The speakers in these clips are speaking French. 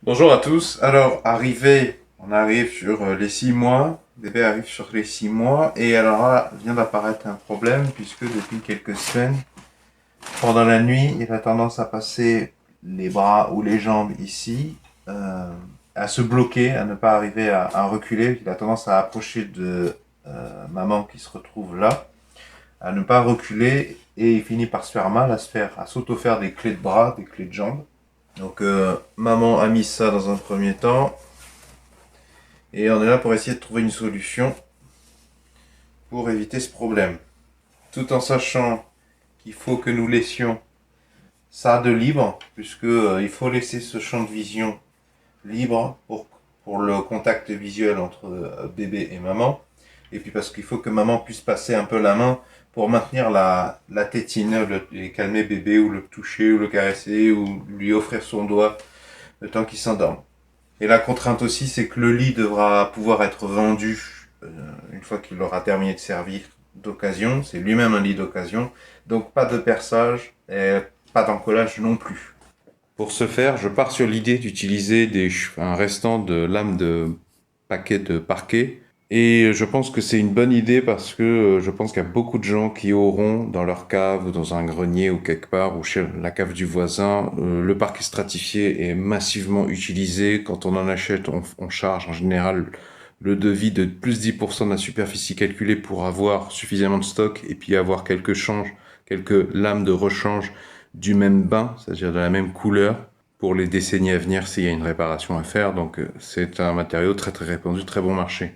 Bonjour à tous. Alors, on arrive sur les 6 mois. Bébé arrive sur les 6 mois. Et alors là, vient d'apparaître un problème puisque depuis quelques semaines, pendant la nuit, il a tendance à passer les bras ou les jambes ici, euh, à se bloquer, à ne pas arriver à reculer. Il a tendance à approcher de maman qui se retrouve là, à ne pas reculer et il finit par se faire mal, à s'auto-faire des clés de bras, des clés de jambes. Donc, maman a mis ça dans un premier temps. Et on est là pour essayer de trouver une solution pour éviter ce problème. Tout en sachant qu'il faut que nous laissions ça de libre, puisque il faut laisser ce champ de vision libre pour le contact visuel entre bébé et maman. Et puis parce qu'il faut que maman puisse passer un peu la main pour maintenir la tétine, et calmer bébé, ou le toucher, ou le caresser, ou lui offrir son doigt le temps qu'il s'endorme. Et la contrainte aussi, c'est que le lit devra pouvoir être vendu une fois qu'il aura terminé de servir d'occasion. C'est lui-même un lit d'occasion. Donc pas de perçage et pas d'encollage non plus. Pour ce faire, je pars sur l'idée d'utiliser un restant de lames de paquet de parquet. Et je pense que c'est une bonne idée parce que je pense qu'il y a beaucoup de gens qui auront dans leur cave ou dans un grenier ou quelque part ou chez la cave du voisin, le parquet stratifié est massivement utilisé. Quand on en achète, on charge en général le devis de plus 10% de la superficie calculée pour avoir suffisamment de stock et puis avoir quelques lames de rechange du même bain, c'est-à-dire de la même couleur, pour les décennies à venir s'il y a une réparation à faire. Donc c'est un matériau très très répandu, très bon marché.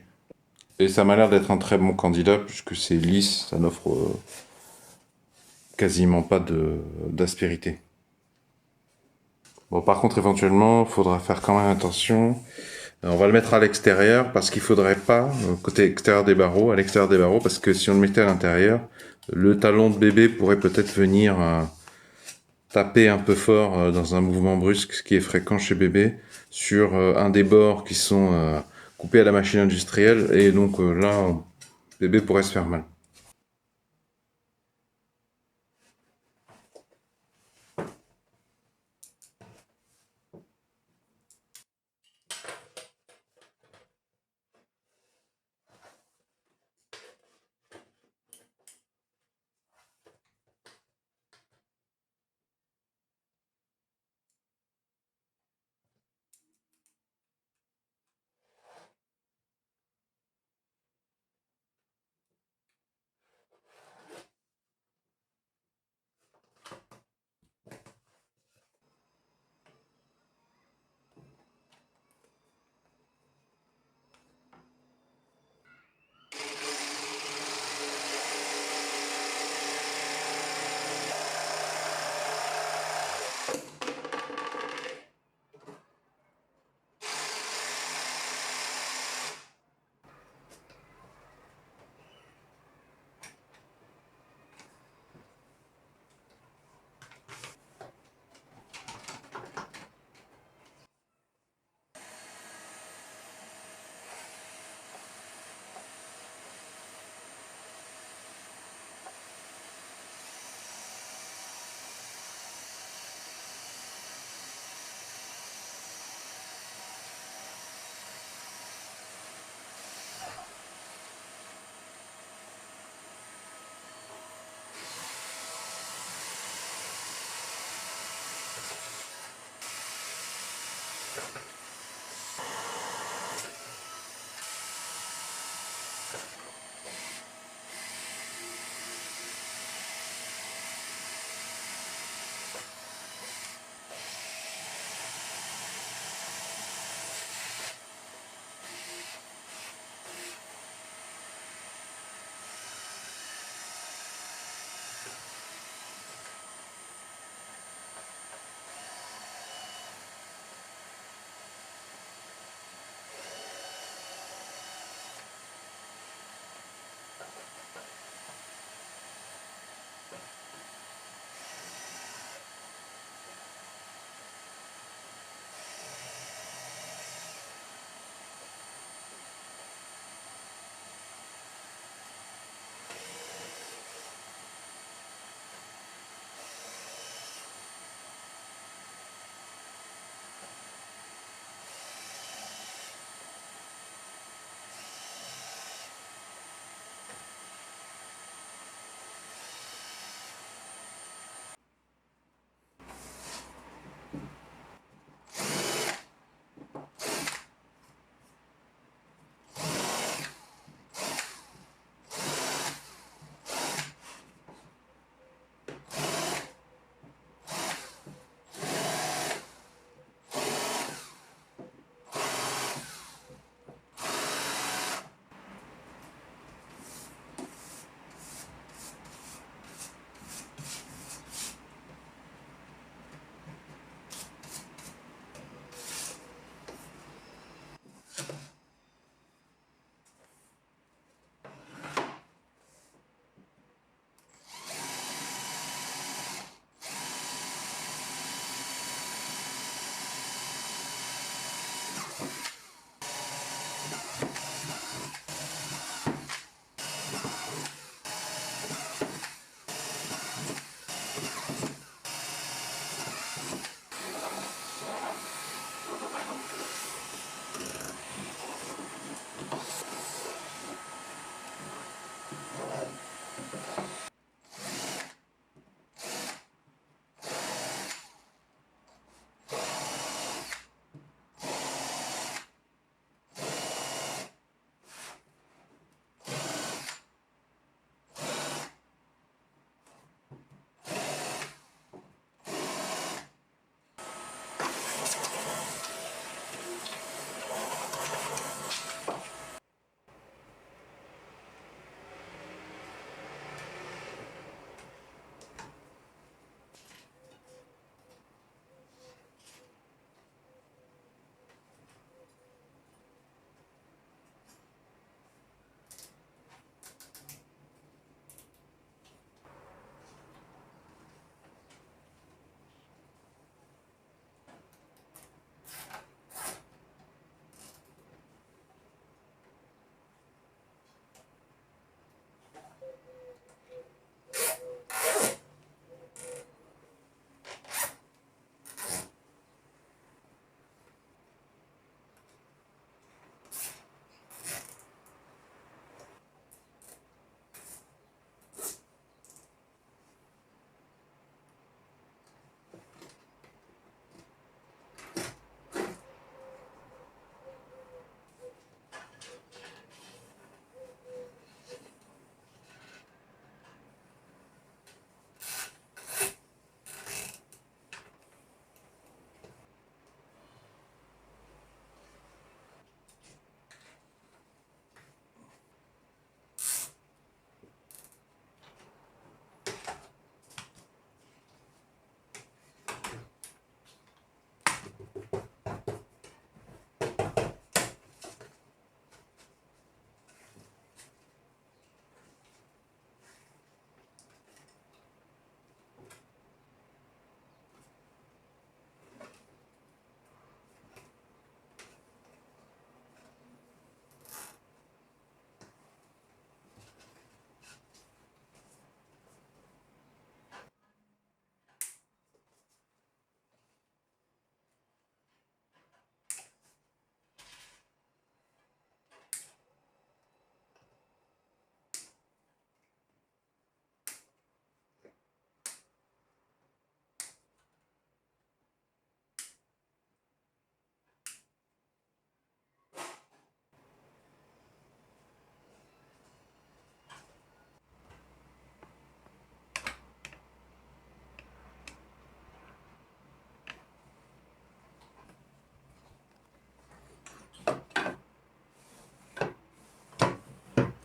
Et ça m'a l'air d'être un très bon candidat puisque c'est lisse, ça n'offre quasiment pas d'aspérité. Bon, par contre, éventuellement, il faudra faire quand même attention. On va le mettre à l'extérieur parce qu'il faudrait pas, côté extérieur des barreaux, à l'extérieur des barreaux, parce que si on le mettait à l'intérieur, le talon de bébé pourrait peut-être venir taper un peu fort dans un mouvement brusque, ce qui est fréquent chez bébé, sur un des bords qui sont coupés à la machine industrielle, et donc là, bébé pourrait se faire mal.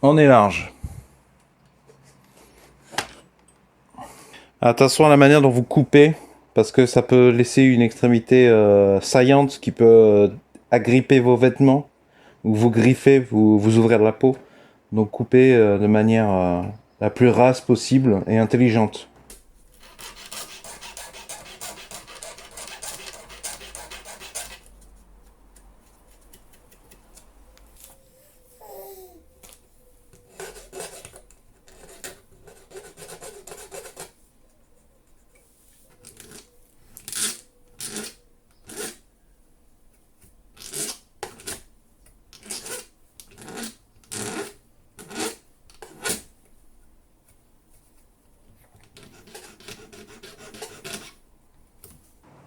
on est large. Attention à la manière dont vous coupez, parce que ça peut laisser une extrémité saillante qui peut agripper vos vêtements, ou vous griffer, vous ouvrir la peau. Donc coupez de manière la plus rase possible et intelligente.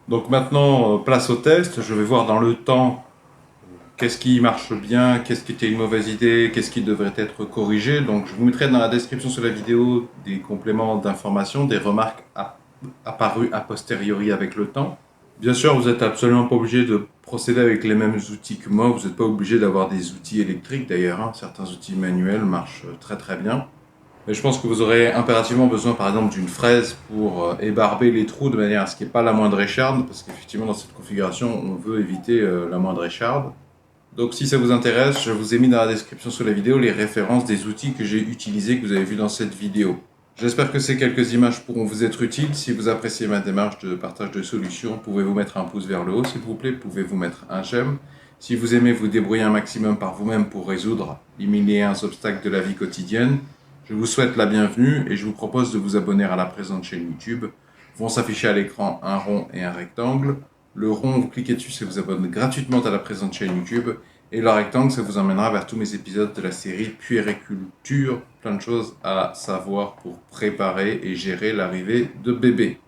Donc maintenant, place au test. Je vais voir dans le temps qu'est-ce qui marche bien, qu'est-ce qui était une mauvaise idée, qu'est-ce qui devrait être corrigé. Donc je vous mettrai dans la description sous la vidéo des compléments d'information, des remarques apparues a posteriori avec le temps. Bien sûr, vous n'êtes absolument pas obligé de procéder avec les mêmes outils que moi. Vous n'êtes pas obligé d'avoir des outils électriques d'ailleurs, hein. Certains outils manuels marchent très très bien. Mais je pense que vous aurez impérativement besoin par exemple d'une fraise pour ébarber les trous de manière à ce qu'il n'y ait pas la moindre écharde, parce qu'effectivement dans cette configuration on veut éviter la moindre écharde. Donc si ça vous intéresse, je vous ai mis dans la description sous la vidéo les références des outils que j'ai utilisés, que vous avez vus dans cette vidéo. J'espère que ces quelques images pourront vous être utiles. Si vous appréciez ma démarche de partage de solutions, pouvez-vous mettre un pouce vers le haut s'il vous plaît, pouvez-vous mettre un j'aime. Si vous aimez vous débrouiller un maximum par vous-même pour résoudre les milliers obstacles de la vie quotidienne, je vous souhaite la bienvenue et je vous propose de vous abonner à la présente chaîne YouTube. Vont s'afficher à l'écran un rond et un rectangle. Le rond, vous cliquez dessus, ça vous abonne gratuitement à la présente chaîne YouTube. Et le rectangle, ça vous emmènera vers tous mes épisodes de la série Puériculture. Plein de choses à savoir pour préparer et gérer l'arrivée de bébés.